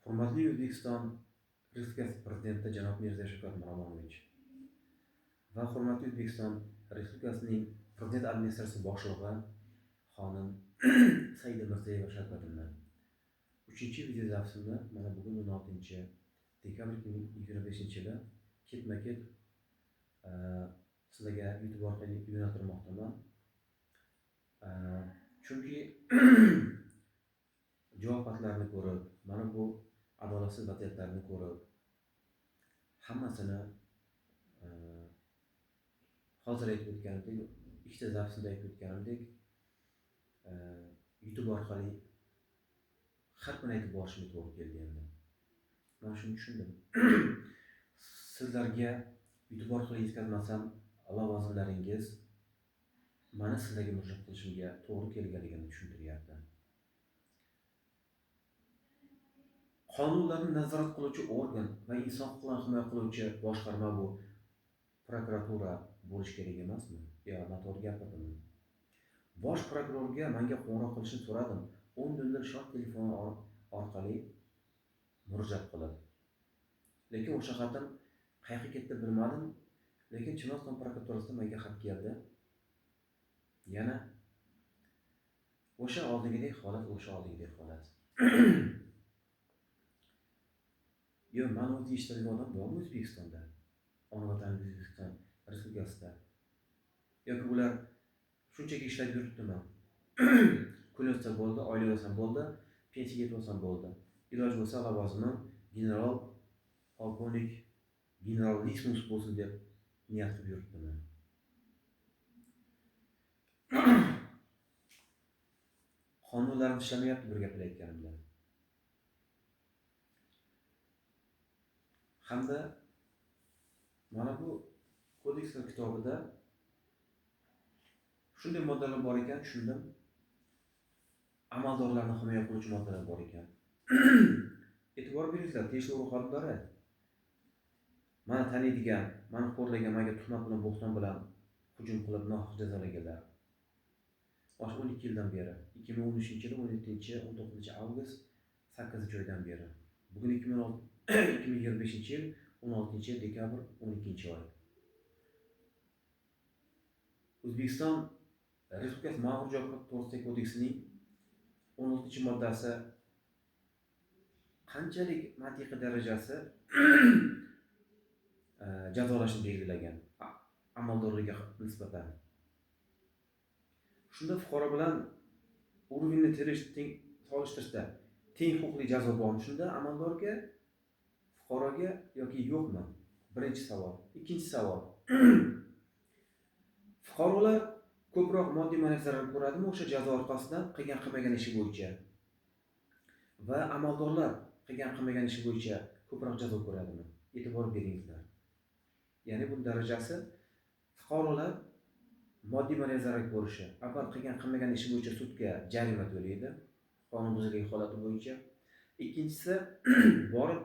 Hurmatli O'zbekiston Respublikasi Prezidenti janob Mirziyoyev Shavkat Miromonovich va hurmatli O'zbekiston Respublikasining Prezident administratsiyasi boshlig'i xonim Saida Mirziyoyeva Shavkatovna. 3-video dafsimda mana bugun 16-dekabr 2025-yili ketma-ket sizlarga YouTube orqali yo'naltirmoqdaman. Chunki javob xatlarini ko'rib, mana bu adolatsiz vaziyatlarni ko'rib, hammasini hozir aytib o'tganimdek, ikkita dafsimda aytib o'tganimdek, YouTube orqali har kuni aytib borishimga to'g'ri keldi endi. Men shuni tushundim. Sizlarga YouTube orqali yetkazmasam, lavozimlaringiz meni sizlarga murojaat qilishimga to'g'ri kelganligini tushuntiryapti. Qonunlarni nazorat qiluvchi organ va inson huquqlarini himoya qiluvchi boshqarma bu prokuratura bo'lish kerak emasmi? Yo, noto'g'ri gapirdimmi? Bosh prokurorga menga qo'ng'iroq qilishni so'radim. 10 short telefoni orqali murojaat qilib. Lekin o'sha xatim qayerga ketdi bilmadim. Lekin Chimyon prokuraturasidan menga xat keldi. Yana o'sha oldingidek holat. Yo, mana o'zi eshitadigan odam bormi O'zbekistonda? Ona vatan O'zbekiston Respublikasida. Yoki ular shunchaki ishlab yuribdimi? Kun o'tsa bo'ldi, oylik olsam bo'ldi, pensiya yetib olsam bo'ldi. Iloj bo'lsa lavozimim general, polkovnik, general Lismus bo'lsin deb niyat qilib yuribdimi? Qonunlarimiz ishlamayapti bir gaplar aytganimda. Hamda mana bu kodekslar kitobida shunday moddalar bor ekan, tushundim. Amaldorlarni himoya qiluvchi moddalar bor ekan. E'tibor beringlar, tegishli urug' xodimlari meni taniydigan, meni xo'rlagan, menga tuhmat bilan, bo'xton bilan hujum qilib nohaq jazolaganlar. 12 yildan beri, 2013-yil 17-19 avgust 8-oydan beri. Bugun 2025-yil 16-dekabr 12-oy. O'zbekiston Respublikasi Ma'muriy javobgarlik to'g'risidagi kodeksining 16-moddasi qanchalik mantiqiy darajasi jazolashni belgilagan amaldorlarga nisbatan. Shunda fuqaro bilan uruvinni solishtirishda teng huquqli jazo bormi shunda amaldorga, fuqaroga yoki yo'qmi? Birinchi savol. Ikkinchi savol. Fuqarolar ko'proq moddiy ma'naviy zarar ko'radimi o'sha jazo orqasidan qilgan ishi bo'yicha? Va amaldorlar qilgan ishi bo'yicha ko'proq jazo ko'radimi? E'tibor beringlar. Ya'ni bu darajasi fuqarolar moddiy ma'naviy zarar ko'rishi, avval qilgan ishi bo'yicha sudga jarima to'laydi, qonunbuzarlik holati bo'yicha. Ikkinchisi borib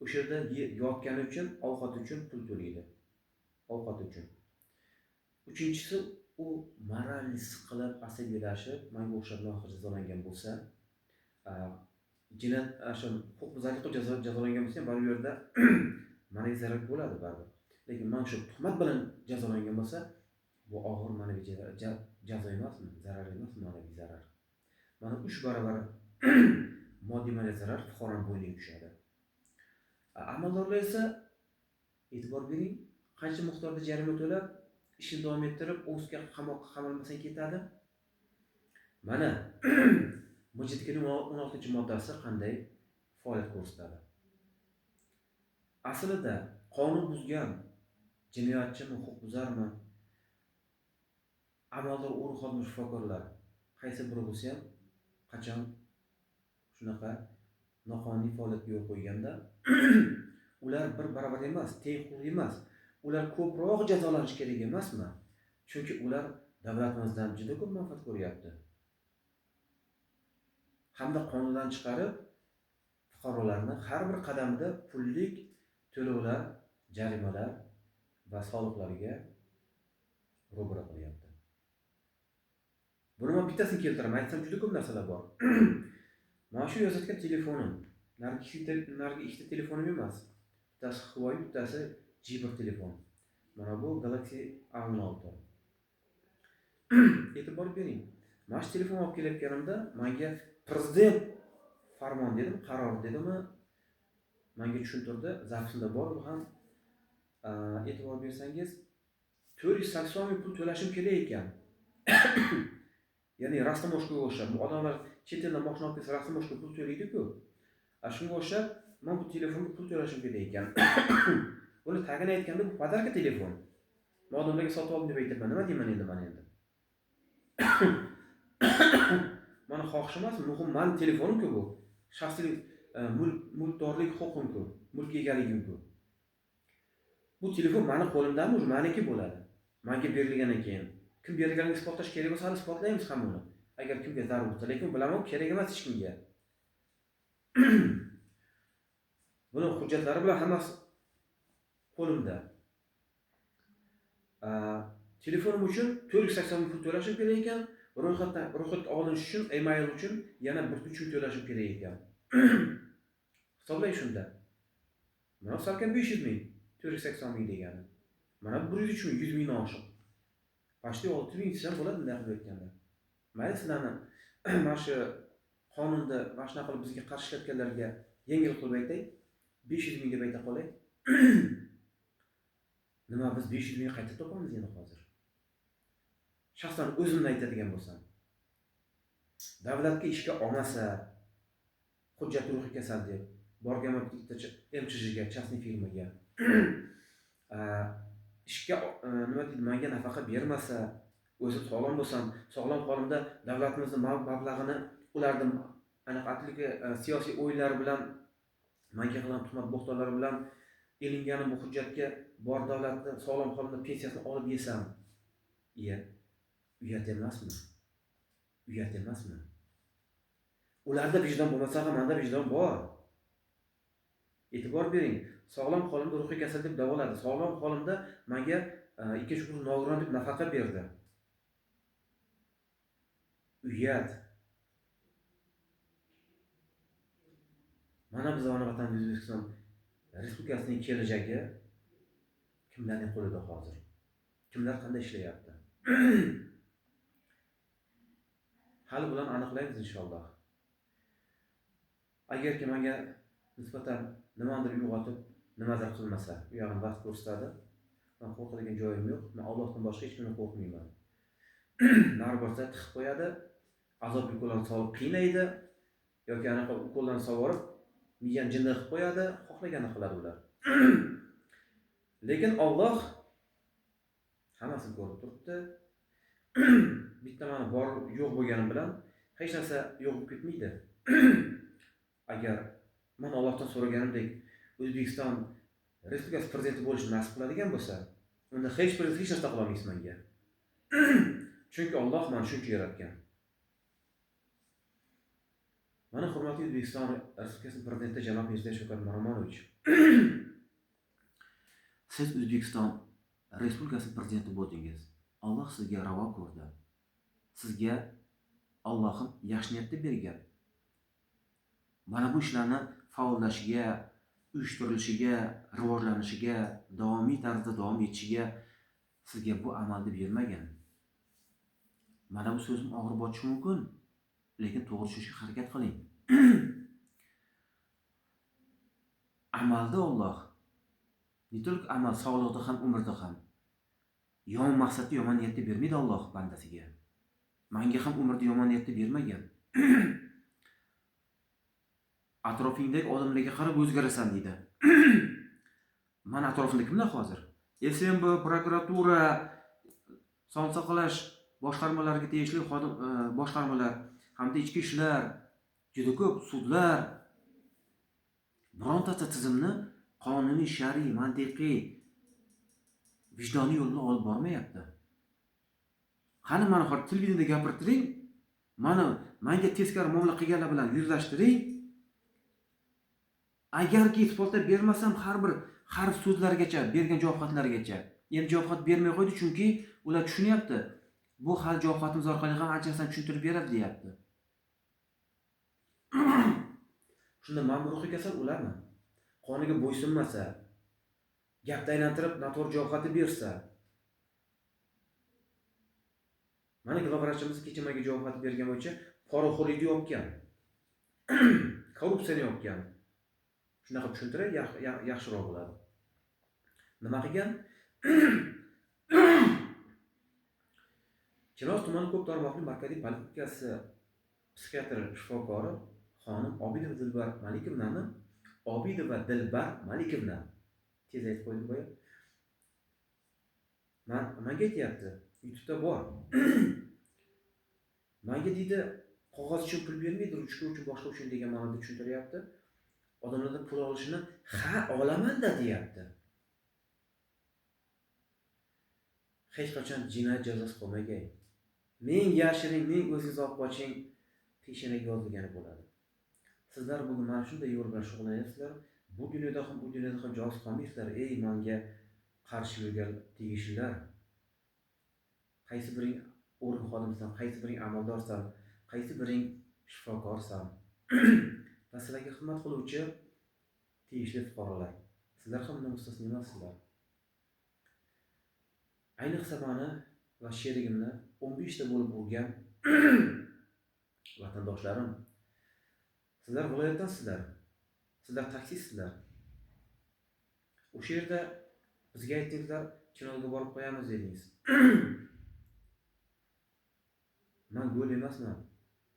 o'sha yerda yotgani uchun, ovqat uchun pul to'laydi. Ovqat uchun. Uchinchisi u moralni siqilib, asabiylashib, menga o'xshab nohaq jazolangan bo'lsa, jinoyat huquqbuzarlik qilib jazolangan bo'lsa, bu yerda ma'naviy zarar bo'ladi baribir. Lekin men shu tuhmat bilan jazolangan bo'lsa, bu og'ir ma'naviy jazo emasmi? Zarar emas, ma'naviy zarar. Mana 3 barobar moddiy ma'naviy zarar fuqaroning bo'yniga tushadi. Amaldorlar esa e'tibor bering, qancha miqdorda jarima to'lab, ishni davom ettirib, o'zga qamoqqa qamalmasdan ketadi. Mana MJTning 16-moddasi qanday faoliyat ko'rsatadi? Aslida qonun buzgan jinoyatchimi, huquqbuzarmi, amaldor, urug' xodim, shifokorlar qaysi biri bo'lsa ham qachon shunaqa noqonuniy faoliyatga yo'l qo'yganda ular bir barobar emas, teng huquqli emas. Ular ko'proq jazolanishi kerak emasmi? Chunki ular davlatimizdan juda ko'p manfaat ko'ryapti. Hamda qonundan chiqarib fuqarolarni har bir qadamida pullik to'lovlar, jarimalar va soliqlarga ro'bara qilyapti. Buni men bittasini keltiraman, aytsam juda ko'p narsalar bor. Mana shu yozayotgan telefonim narigi ikkita telefonim emas. Bittasi Huawei, bittasi Jibr telefon. Mana bu Galaxy A16. E'tibor bering. Mana shu telefon olib kelayotganimda menga prezident farmon dedim, qaror dedimi? Menga tushuntirdi. Zapsimda bor bu ham. E'tibor bersangiz 480 ming pul to'lashim kerak ekan. Ya'ni rastamoshkaga o'xshab, bu odamlar chet eldan mashina olib kelsa rastamoshkaga pul to'laydi-ku. Shunga o'xshab men bu telefonga pul to'lashim kerak ekan. Buni tagini aytganda bu podarka telefon. Men odamlarga sotib oldim deb aytibman. Nima deyman endi men endi? Meni xohishim emas, muhim meni telefonim-ku bu. Shaxsiy mulkdorlik huquqim-ku, mulk egaligim-ku. Bu telefon meni qo'limdami, o'zi meniki bo'ladi. Menga berilgandan keyin kim berilganini isbotlash kerak bo'lsa, hali isbotlaymiz ham uni. Agar kimga zarur bo'lsa, lekin bilaman, kerak emas hech kimga. Buni hujjatlari bilan hammasi qo'limda. Telefonim uchun 480 ming pul to'lashim kerak ekan. Ro'yxatga olinish uchun, email uchun yana 1.3 ming to'lashim kerak ekan. Hisoblang shunda. Mana salkam 500 ming, 480 ming degani. Mana 103 ming, 100 mingdan oshiq. Pashti 6 ming desam bo'ladi bunday qilib aytganda. Mayli sizlarni mana shu qonunda mana shunaqa qilib bizga qarshi ishlatganlarga yengil qilib aytay. 500 ming deb ayta qolay. Nima biz 500 ming qayta topamiz endi hozir? Shaxsan o'zimni aytadigan bo'lsam, davlatga ishga olmasa, hujjat ruhiy kasal deb borganman bitta MCHga, частный firmaga. Ishga nima deydi, menga nafaqa bermasa, o'zi sog'lom bo'lsam, sog'lom holimda davlatimizning mablag'ini ularning aniqligi siyosiy o'yinlar bilan menga qilgan tuhmat bo'xtonlari bilan elingani bu hujjatga bor davlatni sog'lom holimda pensiyasini olib yesam, uyat emasmi? Uyat emasmi? Ularda vijdon bo'lmasa ham menda vijdon bor. E'tibor bering, sog'lom holimda ruhiy kasal deb davoladi. Sog'lom holimda menga 2 kun nogiron deb nafaqa berdi. Uyat. Mana biz vatan O'zbekiston Respublikasining kelajagi kimlarning qo'lida hozir? Kimlar qanday ishlayapti? Hali bilan aniqlaymiz inshaalloh. Agarki menga nisbatan nimadir uyg'otib, nimadir qilmasa, u yog'ini vaqt ko'rsatadi. Men qo'rqadigan joyim yo'q. Men Allohdan boshqa hech kimdan qo'rqmayman. Nari borsa tiqib qo'yadi, azob ukollarni solib qiynaydi yoki anaqa ukollarni sovurib, miyan jinni qilib qo'yadi, xohlaganini qiladi ular. Lekin Alloh hammasini ko'rib turibdi. Bitta mana bor yo'q bo'lganim bilan hech narsa yo'q bo'lib ketmaydi. Agar men Allohdan so'raganimdek O'zbekiston Respublikasi prezidenti bo'lishni nasib qiladigan bo'lsa, unda hech narsa qila olmaysiz menga. Chunki Alloh meni shuncha yaratgan. Mana hurmatli O'zbekiston Respublikasi prezidenti janob Mirziyoyev Shavkat Miromonovich. Siz O'zbekiston Respublikasi prezidenti bo'ldingiz. Alloh sizga ravo ko'rdi. Sizga Allohim yaxshi niyatda bergan. Mana bu ishlarni faollashiga, uyushtirilishiga, rivojlanishiga, davomiy tarzda davom etishiga sizga bu amalni bermagan. Mana bu so'zim og'ir bo'lishi mumkin, lekin to'g'ri tushunishga harakat qiling. Amalda Alloh nitolik amal sog'lig'ida ham, umrda ham yomon maqsadda, yomon niyatda bermaydi Alloh bandasiga. Menga ham umrda yomon niyatda bermagan. Atrofingdagi odamlarga qarab o'zgarasan deydi. Men atrofimda kimlar hozir? SMB, prokuratura, sog'liqni saqlash boshqarmalariga tegishli boshqarmalar hamda ichki ishlar, juda ko'p sudlar birontasi tizimni qonuniy, shar'iy, mantiqiy, vijdoniy yo'ldan olib bormayapti. Qani mana hozir televideniyada gapirtiring, menga teskari muomala qilganlar bilan yuzlashtiring. Agarki isbotlab bermasam, har bir harf so'zlargacha, bergan javob xatlarigacha. Endi javob xat bermay qo'ydi, chunki ular tushunyapti. Bu hal javob xatimiz orqali ham anchasini tushuntirib beradi, deyapti. Shunda men ruhiy kasal ularmi? Qoniga bo'ysunmasa, gapni aylantirib noto'g'ri javob bersa. Mana globvrachimiz kecha menga javob bergan bo'yicha poraxo'rlikni yopgan. Korrupsiyani yopgan. Shunaqa tushuntiray, yaxshiroq bo'ladi. Nima qilgan? Chinoz tumani ko'p tarmoqli markaziy poliklinikasi psixiatr shifokori xonim Obidova Dilbar Malikovna tez aytib qo'ydim boya. Menga aytyapti, YouTube'da bor. Menga deydi, qog'oz uchun pul bermaydi, ruchka uchun boshqa uchun degan ma'noda tushuntiryapti. Odamlardan pul olishini ha olaman-da deyapti. Hech qachon jinoyat jazosi qolmagan. Men yashiring, men o'zingiz olib qoching, peshanaga yozilgani bo'ladi. Sizlar bugun mana shunday yo'l bilan shug'ullanyapsizlar. Bu dunyoda ham joz qolmaysizlar. Ey menga qarshi yurgan tegishlilar. Qaysi biring o'rin xodimsan, qaysi biring amaldorsan, qaysi biring shifokorsan. Va sizlarga xizmat qiluvchi tegishli fuqarolar. Sizlar ham bundan mustasno emassizlar. Ayniqsa meni va sherigimni 15 ta bo'lib urgan vatandoshlarim. Sizlar viloyatdansizlar. Sizlar taksisizlar. O'sha yerda bizga aytdingizlar, Chinozga borib qo'yamiz dedingiz. Men go'l emasman.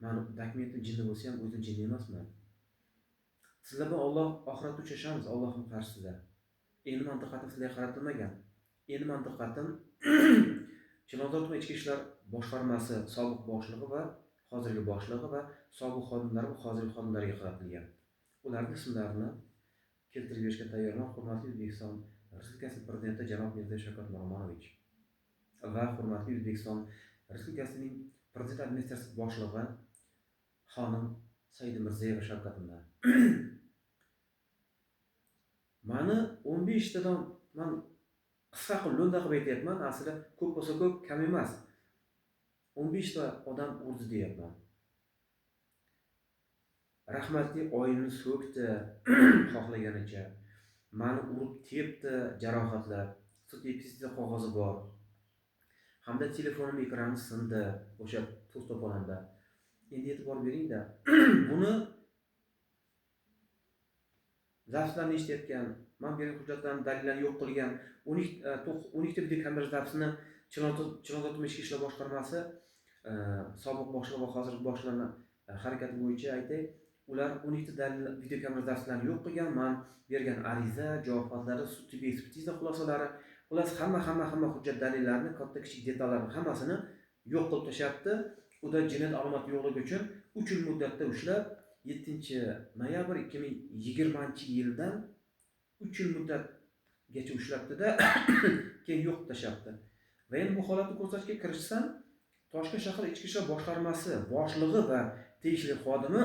Men dokumentim jinni bo'lsa ham o'zim jinni emasman. Sizlar bilan Alloh oxiratda uchrashamiz, Allohning qarshisida. Endi mantiqatim sizlarga qaratilmagan. Endi mantiqatim Chilonzor tuman ichki ishlar boshqarmasi sobiq boshlig'i va hozirgi boshlig'i va sobiq xodimlari va hozirgi xodimlariga qaratilgan. Ularning ismlarini keltirib berishga tayyorman. Hurmatli O'zbekiston Respublikasi Prezidenti janob Mirziyoyev Shavkat Miromonovich va hurmatli O'zbekiston Respublikasining Prezident administratsiyasi boshlig'i xonim Saida Mirziyoyeva Shavkatovna. Mani 15 tadan men qisqa qilib lo'nda qilib aytyapman. Aslida ko'p bo'lsa ko'p, kam emas. 15 ta odam urdi deyapman. Rahmatli oyimni so'kdi xohlaganicha. Meni urib tepdi, jarohatlar. Sud epistida qog'ozi bor. Hamda telefonim ekrani sindi o'sha to's to'polonda. Endi e'tibor bering-da. Buni zapslarni eshitayotgan, men bergan hujjatlarni dalillarni yo'q qilgan 12 ta video kamera zapsini Chilonzor tuman ichki ishlar boshqarmasi sobiq boshlig'i va hozirgi boshlig'ining harakati bo'yicha aytay, ular 12 ta dalil video kamera zapslarini yo'q qilgan. Men bergan ariza, javoblari, sud tibbiy ekspertiza xulosalari, xullas hamma hujjat dalillarni, katta kichik detallarni hammasini yo'q qilib tashlabdi. Uda jinoyat alomati yo'qligi uchun 3 yil muddatda ushlab 7-noyabr 2020-yildan 3 yil muddatgacha ushlabdi-da, keyin yo'q tashlabdi. Va endi bu holatni ko'rsatishga kirishsam, Toshkent shahar ichki ishlar boshqarmasi boshlig'i va tegishli xodimi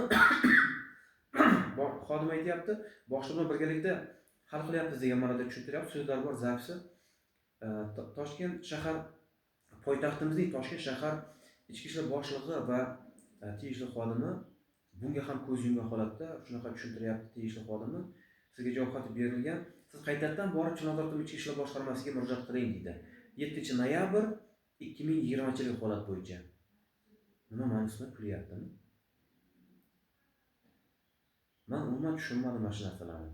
aytayapti, boshlig'i bilan birgalikda hal qilyapmiz degan ma'noda tushuntiryapti. So'zlar bor, zapsi. Toshkent shahar poytaxtimizning Toshkent shahar ichki ishlar boshlig'i va tegishli xodimi bunga ham ko'z yumgan holatda shunaqa tushuntiryapti tegishli xodimi. Sizga javob xati berilgan. Siz qaytadan borib Chilonzor tuman ichki ishlar boshqarmasiga murojaat qiling dedi. 7-noyabr 2020-yil holat bo'yicha. Nima ma'nosida kulyaptimi? Men umuman tushunmadim mana shu narsalarni.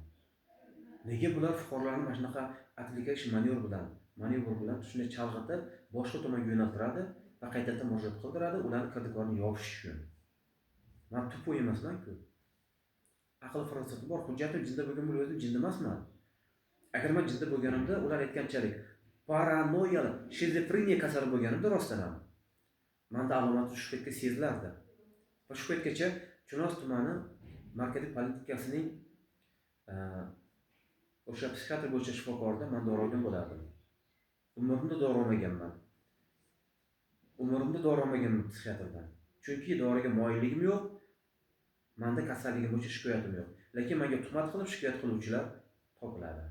Nega bular fuqarolarni mana shunaqa atlikaish manevr bilan shunday chalg'itib boshqa tomonga yo'naltiradi va qaytadan murojaat qildiradi, ularni kirdikorni yopish uchun. Men tupoy emasman-ku. Aql farosati bor, hujjatim jinda bo'lgan bo'lib o'zim jinda emasman. Agar men jinda bo'lganimda ular aytganchalik paranoya, shizofreniya kasali bo'lganimda rostdan ham menda alomati shu paytga sezilardi. Va shu paytgacha Chinoz tumani markaziy poliklinikasining o'sha psixiatr bo'yicha shifokorida men dori olgan bo'lardim. Umrimda dori olmaganman psixiatrdan. Chunki doriga moyilligim yo'q, menda kasalligim bo'yicha shikoyatim yo'q. Lekin menga tuhmat qilib shikoyat qiluvchilar topiladi.